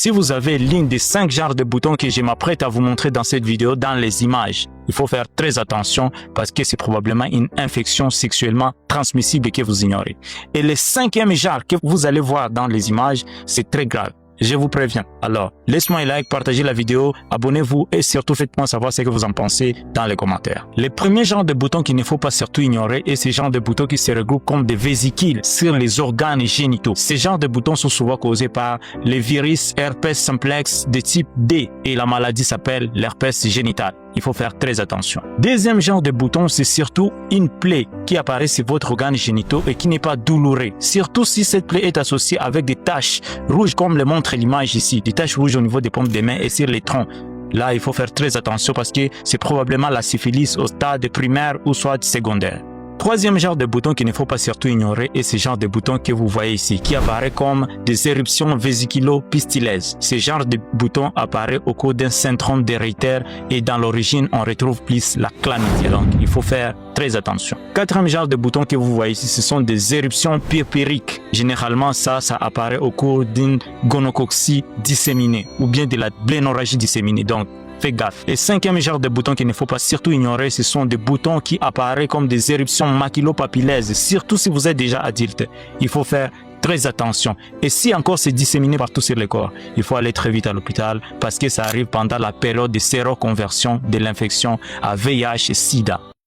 Si vous avez l'une des 5 genres de boutons que je m'apprête à vous montrer dans cette vidéo dans les images, il faut faire très attention parce que c'est probablement une infection sexuellement transmissible que vous ignorez. Et le 5e genre que vous allez voir dans les images, c'est très grave. Je vous préviens. Alors, laissez-moi un like, partagez la vidéo, abonnez-vous et surtout faites-moi savoir ce que vous en pensez dans les commentaires. Le premier genre de bouton qu'il ne faut pas surtout ignorer est ce genre de boutons qui se regroupent comme des vésicules sur les organes génitaux. Ces genres de boutons sont souvent causés par les virus herpès simplex de type D et la maladie s'appelle l'herpès génital. Il faut faire très attention. Deuxième genre de bouton, c'est surtout une plaie qui apparaît sur votre organe génitaux et qui n'est pas douloureuse. Surtout si cette plaie est associée avec des taches rouges comme le montre l'image ici, des taches rouges au niveau des paumes des mains et sur les troncs. Là, il faut faire très attention parce que c'est probablement la syphilis au stade primaire ou soit secondaire. Troisième genre de bouton qu'il ne faut pas surtout ignorer est ce genre de bouton que vous voyez ici, qui apparaît comme des éruptions vésiculo-pistilleuses. Ce genre de bouton apparaît au cours d'un syndrome d'héréditaire et dans l'origine, on retrouve plus la chlamydia. Donc, il faut faire très attention. Quatrième genre de bouton que vous voyez ici, ce sont des éruptions purpuriques. Généralement, ça apparaît au cours d'une gonococcie disséminée ou bien de la blénorragie disséminée. Donc, faites gaffe. Et 5e genre de boutons qu'il ne faut pas surtout ignorer, ce sont des boutons qui apparaissent comme des éruptions maculopapillaires, surtout si vous êtes déjà adulte. Il faut faire très attention. Et si encore c'est disséminé partout sur le corps, il faut aller très vite à l'hôpital parce que ça arrive pendant la période de séroconversion de l'infection à VIH et SIDA.